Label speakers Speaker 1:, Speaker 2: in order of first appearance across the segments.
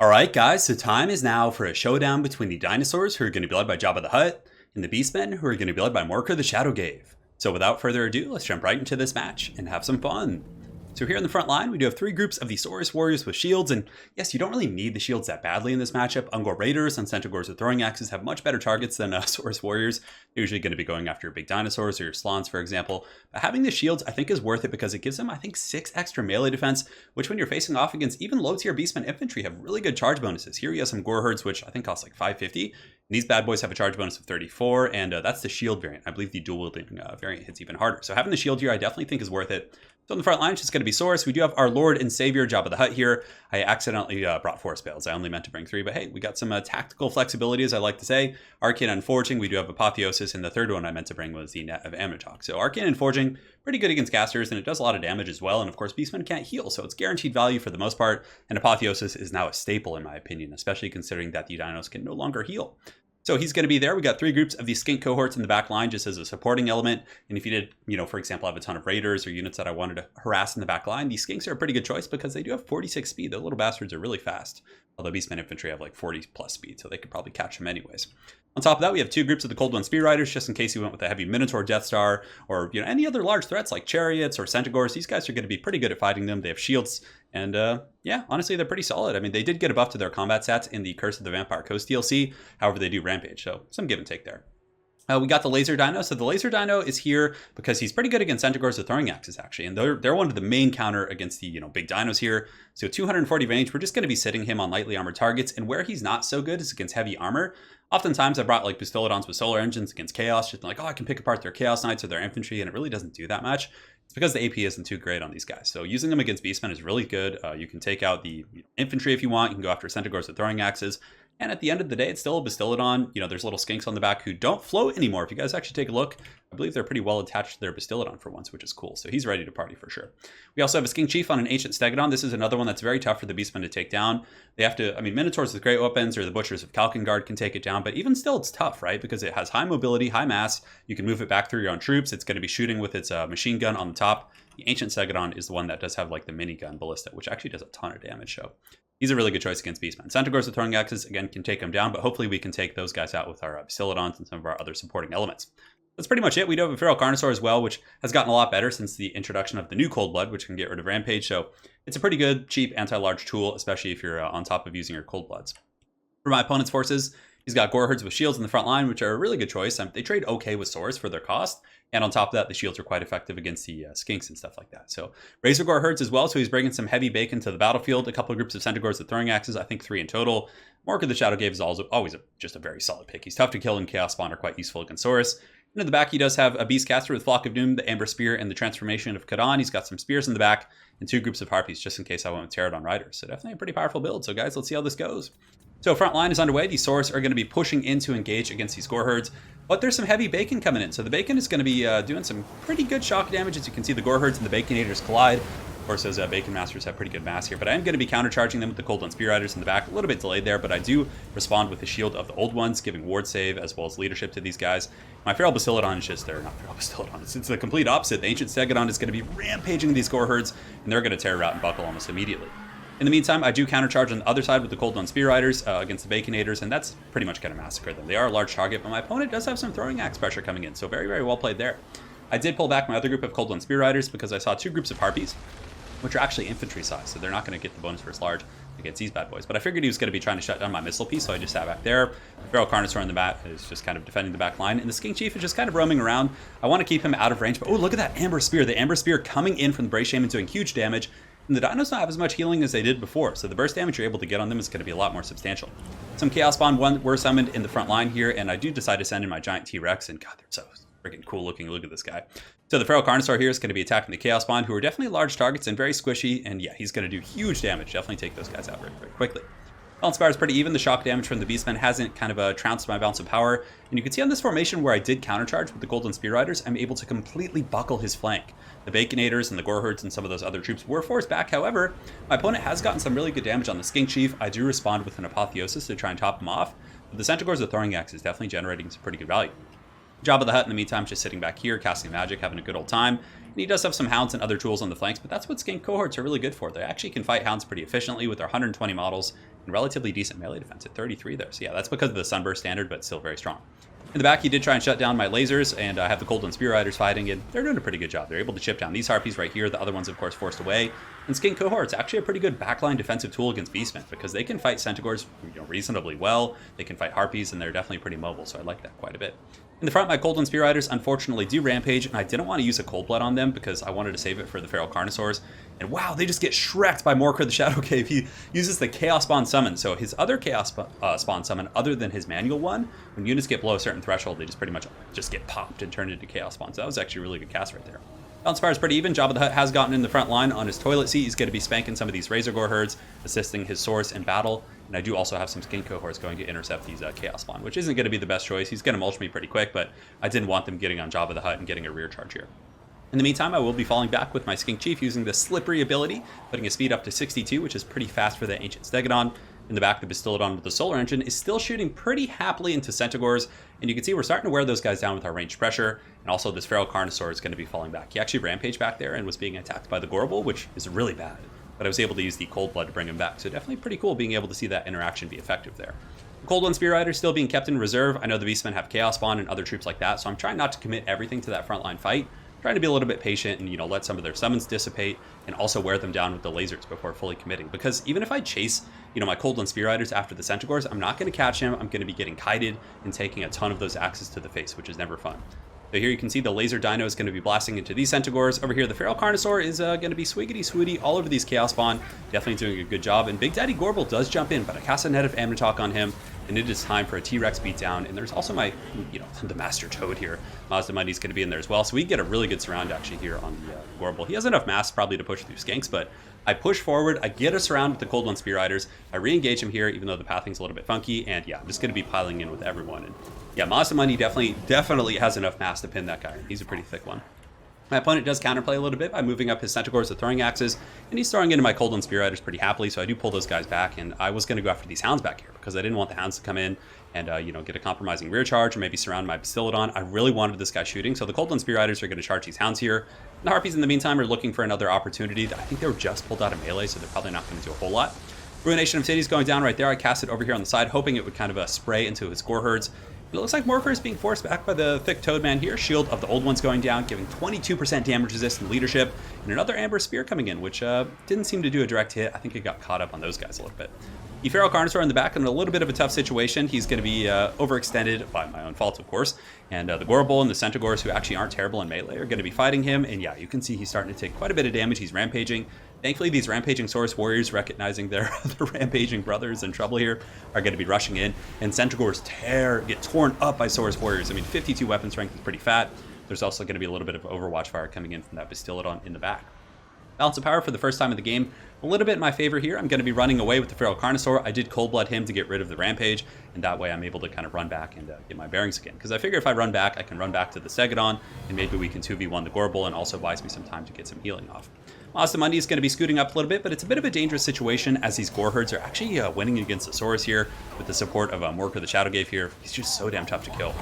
Speaker 1: Alright guys, so time is now for a showdown between the dinosaurs who are going to be led by Jabba the Hutt and the Beastmen who are going to be led by Morka the Shadowgave. So without further ado, let's jump right into this match and have some fun. So here in the front line, we do have three groups of the Saurus warriors with shields, and yes, you don't really need the shields that badly in this matchup. Ungor Raiders and Centaurs with throwing axes have much better targets than Saurus warriors. They're usually going to be going after big dinosaurs or your slons, for example. But having the shields, I think, is worth it because it gives them, I think, 6 extra melee defense, which when you're facing off against even low-tier Beastmen infantry have really good charge bonuses. Here you have some Gore Herds, which I think cost like 550. And these bad boys have a charge bonus of 34, and that's the shield variant. I believe the dual wielding variant hits even harder. So having the shield here, I definitely think is worth it. So on the front line, it's just going to be Saurus. We do have our Lord and Savior, Jabba the Hutt here. I accidentally brought 4 spells. I only meant to bring 3, but hey, we got some tactical flexibility, as I like to say. Arcane and Forging, we do have Apotheosis, and the third one I meant to bring was the Net of Amnitok. So Arcane and Forging, pretty good against casters, and it does a lot of damage as well. And of course, Beastmen can't heal, so it's guaranteed value for the most part. And Apotheosis is now a staple, in my opinion, especially considering that the dinos can no longer heal. So he's going to be there. We got 3 groups of these skink cohorts in the back line just as a supporting element. And if you did, for example, have a ton of raiders or units that I wanted to harass in the back line, these skinks are a pretty good choice because they do have 46 speed. The little bastards are really fast. Although Beastmen infantry have like 40 plus speed, so they could probably catch them anyways. On top of that, we have 2 groups of the Cold One Spear Riders, just in case you went with a heavy Minotaur Death Star or any other large threats like chariots or centaurs. These guys are going to be pretty good at fighting them. They have shields, and yeah, honestly, they're pretty solid. I mean, they did get a buff to their combat stats in the Curse of the Vampire Coast DLC. However, they do rampage, so some give and take there. We got the Laser Dino. So the Laser Dino is here because he's pretty good against Centaurs with throwing axes, actually. And they're one of the main counter against the, big dinos here. So 240 range, we're just going to be sitting him on lightly armored targets. And where he's not so good is against heavy armor. Oftentimes I brought like Bastillodons with solar engines against Chaos, just like, oh, I can pick apart their Chaos Knights or their infantry, and it really doesn't do that much. It's because the AP isn't too great on these guys. So using them against Beastmen is really good. You can take out the infantry if you want. You can go after Centaurs with throwing axes. And at the end of the day, it's still a Bastillodon. There's little skinks on the back who don't float anymore. If you guys actually take a look, I believe they're pretty well attached to their Bastillodon for once, which is cool. So he's ready to party for sure. We also have a Skink Chief on an Ancient Stegodon. This is another one that's very tough for the Beastmen to take down. They have to, Minotaurs with great weapons or the Butchers of Kalkengard can take it down, but even still, it's tough, right? Because it has high mobility, high mass. You can move it back through your own troops. It's going to be shooting with its machine gun on the top. The Ancient Stegodon is the one that does have like the minigun ballista, which actually does a ton of damage. So he's a really good choice against Beastmen. Centaurs with throwing axes, again, can take them down, but hopefully we can take those guys out with our Bastillodons and some of our other supporting elements. That's pretty much it. We do have a Feral Carnosaur as well, which has gotten a lot better since the introduction of the new Cold Blood, which can get rid of Rampage. So it's a pretty good, cheap, anti-large tool, especially if you're on top of using your Cold Bloods. For my opponent's forces, he's got Gore Herds with shields in the front line, which are a really good choice. They trade okay with swords for their cost. And on top of that, the shields are quite effective against the skinks and stuff like that. So Razor Gore Herds as well. So he's bringing some heavy bacon to the battlefield. A couple of groups of Centaurs with throwing axes, I think 3 in total. Morka the Shadowgave is always just a very solid pick. He's tough to kill, and Chaos Spawn are quite useful against Saurus. And in the back, he does have a Beastcaster with Flock of Doom, the Amber Spear, and the Transformation of Kadan. He's got some spears in the back and 2 groups of Harpies, just in case I went with Pterodon Riders. So definitely a pretty powerful build. So guys, let's see how this goes. So front line is underway. These Saurus are going to be pushing in to engage against these Gore Herds. But there's some heavy bacon coming in. So the bacon is going to be doing some pretty good shock damage. As you can see, the Gore Herds and the Baconators collide. Of course, those Bacon Masters have pretty good mass here. But I am going to be countercharging them with the Cold One Spear Riders in the back. A little bit delayed there, but I do respond with the Shield of the Old Ones, giving ward save as well as leadership to these guys. My Feral Bastillodon is just, not Feral Bastillodon, it's the complete opposite. The Ancient Stegodon is going to be rampaging these Gore Herds, and they're going to tear out and buckle almost immediately. In the meantime, I do countercharge on the other side with the Cold One Spear Riders against the Baconators, and that's pretty much going to massacre them. They are a large target, but my opponent does have some throwing axe pressure coming in, so very, very well played there. I did pull back my other group of Cold One Spear Riders because I saw 2 groups of Harpies, which are actually infantry size, so they're not going to get the bonus versus large against these bad boys. But I figured he was going to be trying to shut down my missile piece, so I just sat back there. The Feral Carnosaur in the back is just kind of defending the back line, and the Skink Chief is just kind of roaming around. I want to keep him out of range, but oh, look at that Amber Spear. The Amber Spear coming in from the Bray Shaman doing huge damage. And the dinos don't have as much healing as they did before, so the burst damage you're able to get on them is going to be a lot more substantial. Some Chaos Spawn were summoned in the front line here, and I do decide to send in my giant T-Rex, and god, they're so freaking cool looking. Look at this guy. So the Feral Carnosaur here is going to be attacking the Chaos Spawn, who are definitely large targets and very squishy, and yeah, he's going to do huge damage. Definitely take those guys out very, very quickly. Balance Bar is pretty even. The shock damage from the Beastmen hasn't kind of trounced my balance of power, and you can see on this formation where I did countercharge with the Golden Spear Riders, I'm able to completely buckle his flank. The Baconators and the Gore Herds and some of those other troops were forced back. However, my opponent has gotten some really good damage on the Skink Chief. I do respond with an Apotheosis to try and top him off, but the Centaurs with throwing axe is definitely generating some pretty good value. Jabba the Hutt in the meantime just sitting back here, casting magic, having a good old time. And he does have some hounds and other tools on the flanks, but that's what skink cohorts are really good for. They actually can fight hounds pretty efficiently with their 120 models and relatively decent melee defense at 33 there. So yeah, that's because of the Sunburst standard, but still very strong. In the back, he did try and shut down my lasers, and I have the Coldland Spear Riders fighting, and they're doing a pretty good job. They're able to chip down these Harpies right here, the other ones, of course, forced away. And Skink Cohort's actually a pretty good backline defensive tool against Beastmen, because they can fight Centaurs reasonably well, they can fight Harpies, and they're definitely pretty mobile, so I like that quite a bit. In the front, my Coldland Spear Riders unfortunately do Rampage, and I didn't want to use a Cold Blood on them because I wanted to save it for the Feral Carnosaurs. And wow, they just get shreked by Morker the Shadow Cave. He uses the Chaos Spawn Summon, so his other Chaos Spawn Summon, other than his manual one, when units get below a certain threshold, they just pretty much just get popped and turned into Chaos Spawn. So that was actually a really good cast right there. Balance fire is pretty even. Jabba the Hutt has gotten in the front line on his toilet seat. He's going to be spanking some of these Razor Gore herds, assisting his source in battle. And I do also have some Skink Cohorts going to intercept these Chaos Spawn, which isn't going to be the best choice. He's going to mulch me pretty quick, but I didn't want them getting on Jabba the Hutt and getting a rear charge here. In the meantime, I will be falling back with my Skink Chief using the Slippery ability, putting his speed up to 62, which is pretty fast for the Ancient Stegodon. In the back, the Bastillodon with the Solar Engine is still shooting pretty happily into Centaurs, and you can see we're starting to wear those guys down with our ranged pressure, and also this Feral Carnosaur is going to be falling back. He actually rampaged back there and was being attacked by the Gorbel, which is really bad, but I was able to use the Cold Blood to bring him back, so definitely pretty cool being able to see that interaction be effective there. The Coldland Spear Rider still being kept in reserve. I know the Beastmen have Chaos Spawn and other troops like that, so I'm trying not to commit everything to that frontline fight. Trying to be a little bit patient and, let some of their summons dissipate and also wear them down with the lasers before fully committing. Because even if I chase, my Coldland Spear Riders after the Centaurs, I'm not going to catch him. I'm going to be getting kited and taking a ton of those axes to the face, which is never fun. So here you can see the Laser Dino is going to be blasting into these Centaurs. Over here, the Feral Carnosaur is going to be swiggity-swooty all over these Chaos Spawn. Definitely doing a good job. And Big Daddy Gorbel does jump in, but I cast a net of Amnitalk on him, and it is time for a T-Rex beatdown. And there's also my, the Master Toad here. Mazda Mundy's going to be in there as well. So we get a really good surround actually here on the Gorbel. He has enough mass probably to push through Skanks, but I push forward, I get a surround with the Coldland Spear Riders, I re-engage him here, even though the pathing's a little bit funky, and yeah, I'm just going to be piling in with everyone. And yeah, Mazda Mundy definitely has enough mass to pin that guy. He's a pretty thick one. My opponent does counterplay a little bit by moving up his Centaurs with throwing axes, and he's throwing into my Coldland Spear Riders pretty happily, so I do pull those guys back, and I was going to go after these Hounds back here, because I didn't want the Hounds to come in and, get a compromising rear charge, or maybe surround my Bastillodon. I really wanted this guy shooting, so the Coldland Spear Riders are going to charge these Hounds here. The Harpies, in the meantime, are looking for another opportunity. I think they were just pulled out of melee, so they're probably not going to do a whole lot. Ruination of Cities going down right there. I cast it over here on the side, hoping it would kind of spray into his Gore herds. But it looks like Morker is being forced back by the thick Toadman here. Shield of the Old Ones going down, giving 22% damage resist and leadership. And another Amber Spear coming in, which didn't seem to do a direct hit. I think it got caught up on those guys a little bit. The Feral Carnosaur in the back in a little bit of a tough situation. He's going to be overextended by my own fault, of course. And the Gorbel and the Centaurs, who actually aren't terrible in melee, are going to be fighting him. And yeah, you can see he's starting to take quite a bit of damage. He's rampaging. Thankfully, these rampaging Saurus warriors, recognizing their other rampaging brothers in trouble here, are going to be rushing in. And Centaurs get torn up by Saurus warriors. I mean, 52 weapon strength is pretty fat. There's also going to be a little bit of Overwatch fire coming in from that Bastillodon in the back. Balance of power for the first time in the game. A little bit in my favor here. I'm going to be running away with the Feral Carnosaur. I did Cold Blood him to get rid of the Rampage, and that way I'm able to kind of run back and get my bearings again. Because I figure if I run back, I can run back to the Stegodon, and maybe we can 2v1 the Gorbel, and also buys me some time to get some healing off. Mazda Mundy is going to be scooting up a little bit, but it's a bit of a dangerous situation as these Gore herds are actually winning against the Saurus here with the support of Morker the Shadowgave here. He's just so damn tough to kill.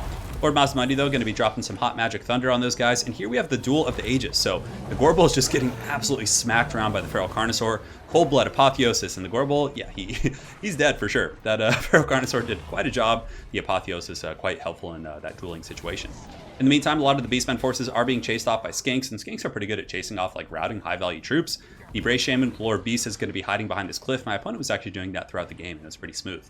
Speaker 1: Lord Mazda Mundy, though, going to be dropping some hot magic thunder on those guys, and here we have the Duel of the Ages. So the Gorbel is just getting absolutely smacked around by the Feral Carnosaur. Cold Blood Apotheosis, and the Gorbel, yeah, he's dead for sure. That Feral Carnosaur did quite a job. The Apotheosis quite helpful in that dueling situation. In the meantime, a lot of the Beastmen forces are being chased off by Skanks, and Skanks are pretty good at chasing off routing high-value troops. The Bray Shaman Lord Beast is going to be hiding behind this cliff. My opponent was actually doing that throughout the game, and it was pretty smooth.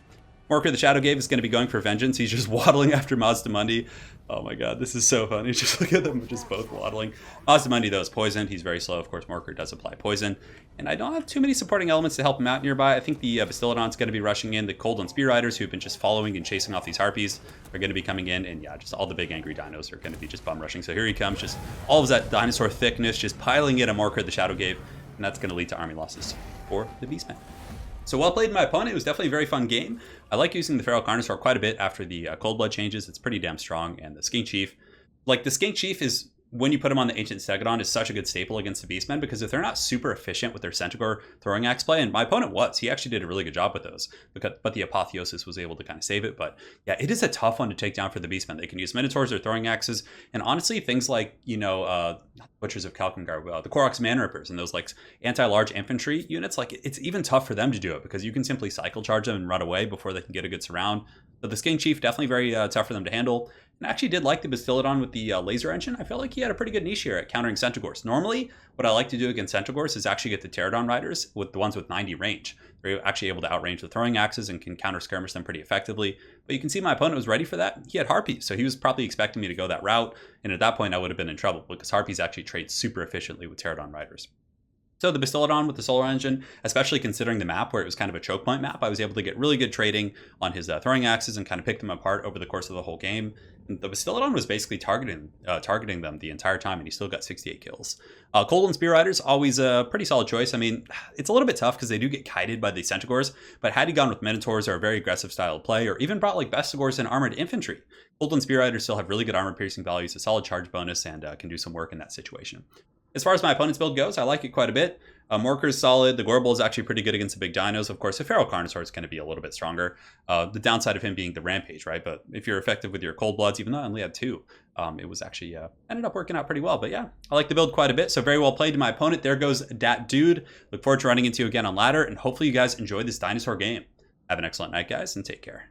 Speaker 1: Morker the Shadowgave is going to be going for vengeance. He's just waddling after Mazda Mundy. Oh my god, this is so funny. Just look at them just both waddling. Mazda Mundy, though, is poisoned. He's very slow. Of course, Morker does apply poison. And I don't have too many supporting elements to help him out nearby. I think the Bastillodon's going to be rushing in. The Coldland Spear Riders, who've been just following and chasing off these Harpies, are going to be coming in. And yeah, just all the big angry dinos are going to be just bum rushing. So here he comes, just all of that dinosaur thickness, just piling in a Morker the Shadowgave. And that's going to lead to army losses for the Beastmen. So well played my opponent. It was definitely a very fun game. I like using the Feral Carnosaur quite a bit after the Cold Blood changes. It's pretty damn strong. And the Skink Chief, the Skink Chief is when you put them on the Ancient Stegodon is such a good staple against the Beastmen, because if they're not super efficient with their Centaur throwing axe play, and my opponent was, he actually did a really good job with those, but the Apotheosis was able to kind of save it. But yeah, it is a tough one to take down for the Beastmen. They can use Minotaurs or throwing axes, and honestly, things like, Butchers of Kalkangar, the Koroks Man-Rippers, and those like anti-large infantry units, like it's even tough for them to do it, because you can simply cycle charge them and run away before they can get a good surround. But the Skink Chief, definitely very tough for them to handle. And I actually did like the Bastiladon with the laser engine. I felt like he had a pretty good niche here at countering Centaurs. Normally, what I like to do against Centaurs is actually get the Pterodon Riders with the ones with 90 range. They're actually able to outrange the throwing axes and can counter skirmish them pretty effectively. But you can see my opponent was ready for that. He had Harpies, so he was probably expecting me to go that route. And at that point, I would have been in trouble, because Harpies actually trade super efficiently with Pterodon Riders. So the Bastiladon with the Solar Engine, especially considering the map where it was kind of a choke point map, I was able to get really good trading on his throwing axes and kind of pick them apart over the course of the whole game. And the Bastiladon was basically targeting them the entire time, and he still got 68 kills. Cold Spear Riders, always a pretty solid choice. I mean, it's a little bit tough because they do get kited by the Centaurs, but had he gone with Minotaurs or a very aggressive style of play, or even brought like Bestigors and Armored Infantry, Cold Spear Riders still have really good armor piercing values, a solid charge bonus, and can do some work in that situation. As far as my opponent's build goes, I like it quite a bit. Morker's solid. The Gorbel is actually pretty good against the big dinos. Of course, the Feral Carnosaur is going to be a little bit stronger. The downside of him being the Rampage, right? But if you're effective with your Cold Bloods, even though I only had 2, it was actually ended up working out pretty well. But yeah, I like the build quite a bit. So very well played to my opponent. There goes Dat Dude. Look forward to running into you again on ladder, and hopefully you guys enjoyed this dinosaur game. Have an excellent night, guys, and take care.